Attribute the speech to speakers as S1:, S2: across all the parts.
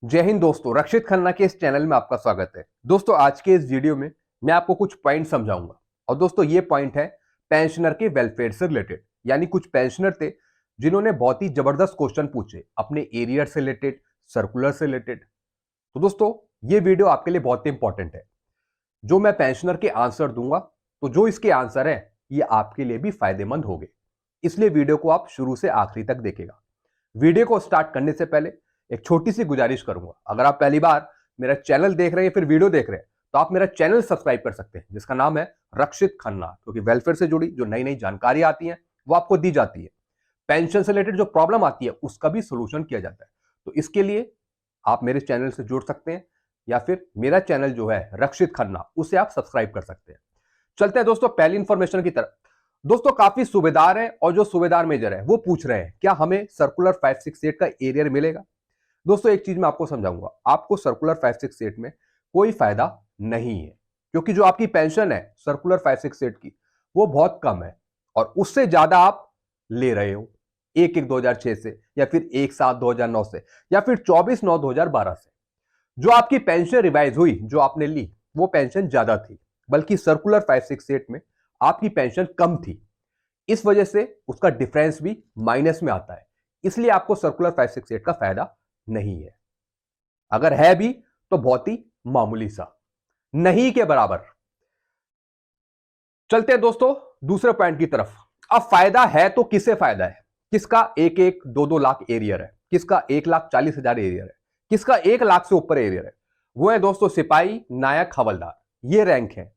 S1: जय हिंद दोस्तों, रक्षित खन्ना के इस चैनल में आपका स्वागत है। दोस्तों, आज के इस वीडियो में मैं आपको कुछ पॉइंट समझाऊंगा और दोस्तों ये पॉइंट है पेंशनर के वेलफेयर से रिलेटेड। यानी कुछ पेंशनर थे जिन्होंने बहुत ही जबरदस्त क्वेश्चन पूछे अपने एरियर से रिलेटेड, सर्कुलर से रिलेटेड। तो दोस्तों ये वीडियो आपके लिए बहुत ही इंपॉर्टेंट है। जो मैं पेंशनर के आंसर दूंगा तो जो इसके आंसर है ये आपके लिए भी फायदेमंद होंगे, इसलिए वीडियो को आप शुरू से आखिरी तक देखेगा। वीडियो को स्टार्ट करने से पहले एक छोटी सी गुजारिश करूंगा, अगर आप पहली बार मेरा चैनल देख रहे हैं फिर वीडियो देख रहे हैं तो आप मेरा चैनल सब्सक्राइब कर सकते हैं जिसका नाम है रक्षित खन्ना, क्योंकि वेलफेयर से जुड़ी जो नई नई जानकारी आती है वो आपको दी जाती है। पेंशन से रिलेटेड जो प्रॉब्लम आती है उसका भी सोल्यूशन किया जाता है। तो इसके लिए आप मेरे चैनल से जुड़ सकते हैं या फिर मेरा चैनल जो है रक्षित खन्ना उसे आप सब्सक्राइब कर सकते हैं। चलते हैं दोस्तों पहली इंफॉर्मेशन की तरफ। दोस्तों काफी सूबेदार है और जो सूबेदार मेजर है वो पूछ रहे हैं क्या हमें सर्कुलर 568 का एरियर मिलेगा। दोस्तों एक चीज मैं आपको समझाऊंगा, आपको सर्कुलर 568 में कोई फायदा नहीं है, क्योंकि जो आपकी पेंशन है सर्कुलर 568 की वो बहुत कम है और उससे ज्यादा आप ले रहे हो 1/1/2006 से या फिर 1/7/2009 से या फिर 24/9/2012 से। जो आपकी पेंशन रिवाइज हुई जो आपने ली वो पेंशन ज्यादा थी, बल्कि सर्कुलर 568 में आपकी पेंशन कम थी। इस वजह से उसका डिफरेंस भी माइनस में आता है, इसलिए आपको सर्कुलर 568 का फायदा नहीं है। अगर है भी तो बहुत ही मामूली सा, नहीं के बराबर। चलते हैं दोस्तों दूसरे पॉइंट की तरफ। अब फायदा है तो किसे फायदा है? किसका 1-1, 2-2 लाख एरियर है, किसका 1,40,000 एरियर है, किसका 1 लाख से ऊपर एरियर है? वो है दोस्तों सिपाही, नायक, हवलदार। ये रैंक है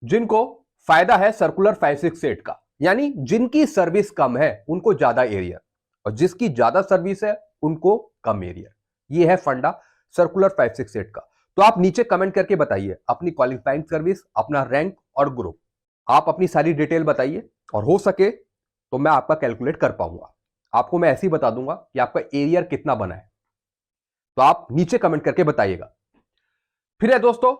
S1: जिनको फायदा है सर्कुलर 568 का, यानी जिनकी सर्विस कम है उनको ज्यादा एरियर और जिसकी ज्यादा सर्विस है उनको कम एरियर। ये है फंडा सर्कुलर 568 का। तो आप नीचे कमेंट करके बताइए अपनी क्वालिफाइंग सर्विस, अपना रैंक और ग्रुप, आप अपनी सारी डिटेल बताइए और हो सके तो मैं आपका कैलकुलेट कर पाऊंगा। आपको मैं ऐसे ही बता दूंगा कि आपका एरियर कितना बना है, तो आप नीचे कमेंट करके बताइएगा। फिर है दोस्तों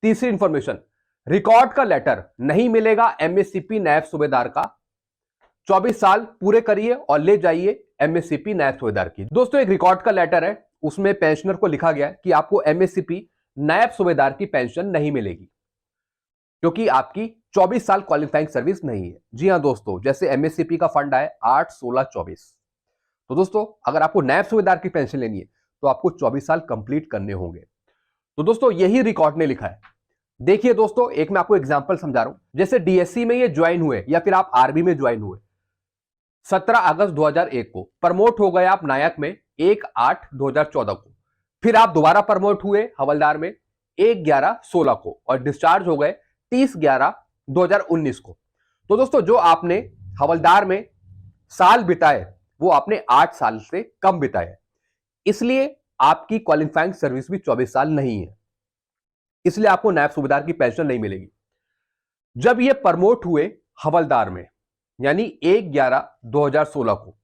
S1: तीसरी इंफॉर्मेशन, रिकॉर्ड का लेटर नहीं मिलेगा एमएससीपी नायब सूबेदार का। 24 साल पूरे करिए और ले जाइए एमएससीपी नायब सूबेदार की। दोस्तों एक रिकॉर्ड का लेटर है, उसमें पेंशनर को लिखा गया है कि आपको एमएससीपी नायब सूबेदार की पेंशन नहीं मिलेगी क्योंकि आपकी 24 साल क्वालिफाइंग सर्विस नहीं है। जी हां दोस्तों, जैसे एमएससीपी का फंड है 8-16-24। तो दोस्तों अगर आपको नायब सूबेदार की पेंशन लेनी है तो आपको 24 साल कंप्लीट करने होंगे। तो दोस्तों यही रिकॉर्ड ने लिखा है। देखिए दोस्तों, एक मैं आपको एग्जांपल समझा रहा हूं। जैसे डीएससी में ये ज्वाइन हुए या फिर आप आर्मी में ज्वाइन हुए 17 अगस्त 2001 को, प्रमोट हो गए आप नायक में 1/8/2014 को, फिर आप दोबारा प्रमोट हुए हवलदार में 1/11/16 को और डिस्चार्ज हो गए 30/11/2019 को। तो दोस्तों जो आपने हवलदार में साल बिताए वो आपने 8 साल से कम बिताए, इसलिए आपकी क्वालिफाइंग सर्विस भी 24 साल नहीं है, इसलिए आपको नायब सूबेदार की पेंशन नहीं मिलेगी। जब ये प्रमोट हुए हवलदार में यानी 1/11/2016 को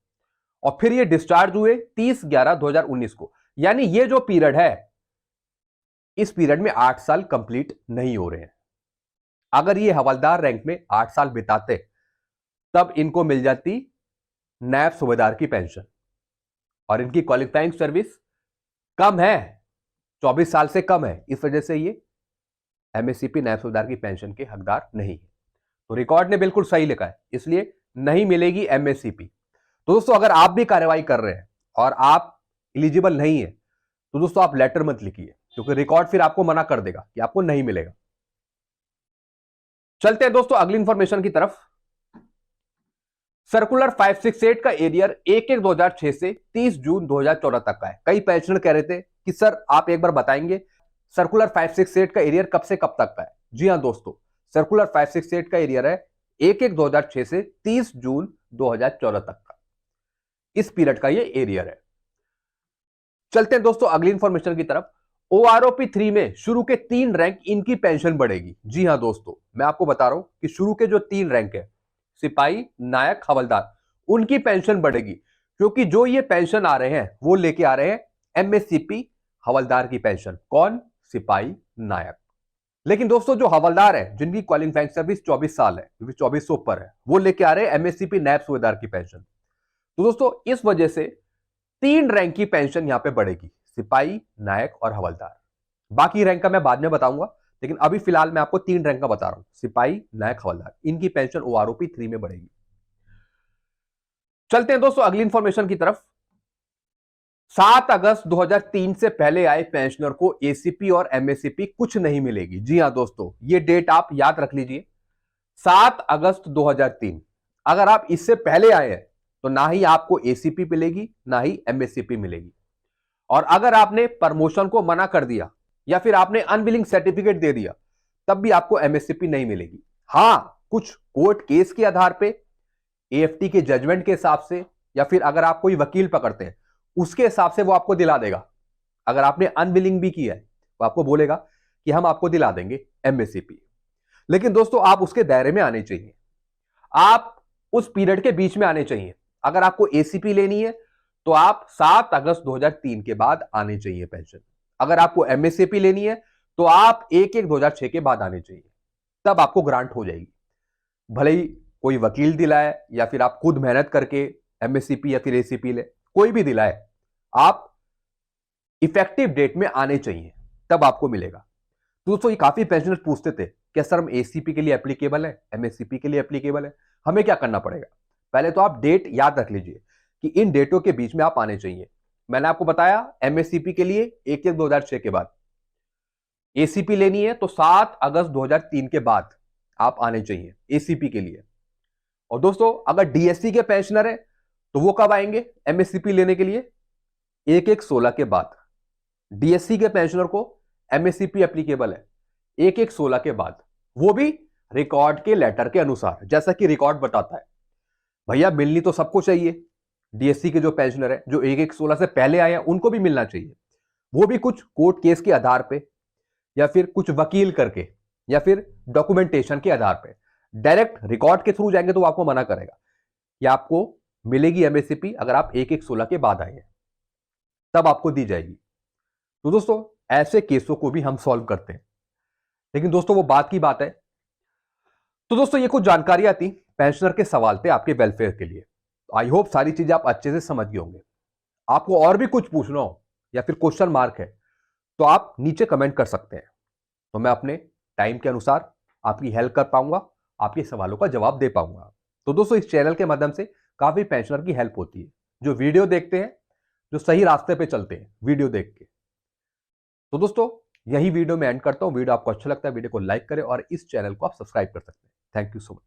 S1: और फिर ये डिस्चार्ज हुए 30/11/2019 को, यानी ये जो पीरियड है इस पीरियड में 8 साल कंप्लीट नहीं हो रहे हैं। अगर ये हवलदार रैंक में 8 साल बिताते तब इनको मिल जाती नायब सूबेदार की पेंशन और इनकी क्वालिफाइंग सर्विस कम है, 24 साल से कम है, इस वजह से ये एमएससीपी नायब सूबेदार की पेंशन के हकदार नहीं है। तो रिकॉर्ड ने बिल्कुल सही लिखा है, इसलिए नहीं मिलेगी एमएससीपी। तो दोस्तों अगर आप भी कार्रवाई कर रहे हैं और आप एलिजिबल नहीं है तो दोस्तों आप लेटर मत लिखिए, क्योंकि रिकॉर्ड फिर आपको मना कर देगा कि आपको नहीं मिलेगा। चलते हैं दोस्तों अगली इंफॉर्मेशन की तरफ। सर्कुलर 568 का एरियर 1/1/2006 से 30 जून 2014 तक का है। कई पेंशनर कह रहे थे कि सर आप एक बार बताएंगे सर्कुलर 568 का एरियर कब से कब तक का है। जी हां दोस्तों, सर्कुलर 568 का एरियर है 1/1/2006 से 30 जून 2014 तक का, इस पीरियड का ये एरियर है। चलते हैं दोस्तों अगली इंफॉर्मेशन की तरफ। ओआरओपी 3 में शुरू के 3 रैंक इनकी पेंशन बढ़ेगी। जी हां दोस्तों, मैं आपको बता रहा हूं कि शुरू के जो 3 रैंक है सिपाही, नायक, हवलदार, उनकी पेंशन बढ़ेगी क्योंकि जो ये पेंशन आ रहे हैं वो लेके आ रहे हैं एमएससीपी हवलदार की पेंशन। कौन? सिपाही, नायक। लेकिन दोस्तों जो हवलदार है जिनकी क्वालिफाइंग सर्विस 24 साल है, क्योंकि 24 से ऊपर है, वो लेके आ रहे हैं एमएससीपी नायब सूबेदार की पेंशन। तो दोस्तों इस वजह से 3 रैंक की पेंशन यहां पे बढ़ेगी, सिपाही, नायक और हवलदार। बाकी रैंक का मैं बाद में बताऊंगा, लेकिन अभी फिलहाल मैं आपको 3 रैंक का बता रहा हूं, सिपाही, नायक, हवलदार। इनकी पेंशन ओआरओपी 3 में बढ़ेगी। चलते हैं दोस्तों अगली इंफॉर्मेशन की तरफ। 7 अगस्त 2003 से पहले आए पेंशनर को एसीपी और एमएससीपी कुछ नहीं मिलेगी। जी हां दोस्तों, ये डेट आप याद रख लीजिए, 7 अगस्त 2003। अगर आप इससे पहले आए हैं तो ना ही आपको एसीपी मिलेगी, ना ही एमएससीपी मिलेगी। और अगर आपने प्रमोशन को मना कर दिया या फिर आपने अनविलिंग सर्टिफिकेट दे दिया, तब भी आपको एमएससीपी नहीं मिलेगी। हां, कुछ कोर्ट केस के आधार पे, एएफटी के जजमेंट के हिसाब से, या फिर अगर आप कोई वकील पकड़ते हैं उसके हिसाब से वो आपको दिला देगा। अगर आपने अनविलिंग भी किया है वो आपको बोलेगा कि हम आपको दिला देंगे एमएससीपी। लेकिन दोस्तों आप उसके दायरे में आने चाहिए, आप उस पीरियड के बीच में आने चाहिए। अगर आपको एसीपी लेनी है तो आप 7 अगस्त 2003 के बाद आने चाहिए पेंशन। अगर आपको एमएससीपी लेनी है तो आप 1/1/2006 के बाद आने चाहिए, तब आपको ग्रांट हो जाएगी। भले ही कोई वकील दिलाए या फिर आप खुद मेहनत करके एमएससीपी या फिर एसीपी ले, कोई भी दिलाए, आप इफेक्टिव डेट में आने चाहिए, तब आपको मिलेगा। दोस्तों ये काफी पेंशनर पूछते थे क्या सर हम एसीपी के लिए एप्लीकेबल है, एमएससीपी के लिए एप्लीकेबल है? हमें क्या करना पड़ेगा? पहले तो आप डेट याद रख लीजिए कि इन डेटों के बीच में आप आने चाहिए। मैंने आपको बताया एमएससीपी के लिए 1/1/2006 के बाद, एसीपी लेनी है तो 7 अगस्त 2003 के बाद आप आने चाहिए एसीपी के लिए। और दोस्तों अगर डीएससी के पेंशनर है तो वो कब आएंगे एमएससीपी लेने के लिए? 1/1/16 के बाद। डीएससी के पेंशनर को एमएससीपी एप्लीकेबल है 1/1/16 के बाद, वो भी रिकॉर्ड के लेटर के अनुसार, जैसा कि रिकॉर्ड बताता है। भैया मिलनी तो सबको चाहिए, डीएससी के जो पेंशनर है जो 1/1/16 से पहले आए हैं उनको भी मिलना चाहिए। वो भी कुछ कोर्ट केस के आधार पे या फिर कुछ वकील करके या फिर डॉक्यूमेंटेशन के आधार पे। डायरेक्ट रिकॉर्ड के थ्रू जाएंगे तो आपको मना करेगा कि आपको मिलेगी एमएससीपी अगर आप 1/1/16 के बाद आए हैं, तब आपको दी जाएगी। तो दोस्तों ऐसे केसों को भी हम सॉल्व करते हैं, लेकिन दोस्तों वो बात की बात है। तो दोस्तों ये कुछ जानकारियां थी पेंशनर के सवाल थे आपके वेलफेयर के लिए। आई होप सारी चीजें आप अच्छे से समझ गए होंगे। आपको और भी कुछ पूछना हो या फिर क्वेश्चन मार्क है तो आप नीचे कमेंट कर सकते हैं, तो मैं अपने टाइम के अनुसार आपकी हेल्प कर पाऊंगा, आपके सवालों का जवाब दे पाऊंगा। तो दोस्तों इस चैनल के माध्यम से काफी पेंशनर की हेल्प होती है, जो वीडियो देखते हैं, जो सही रास्ते पे चलते हैं वीडियो देख के। तो दोस्तों यही वीडियो में एंड करता हूं। वीडियो आपको अच्छा लगता है वीडियो को लाइक करें और इस चैनल को आप सब्सक्राइब कर सकते हैं। Thank you so much.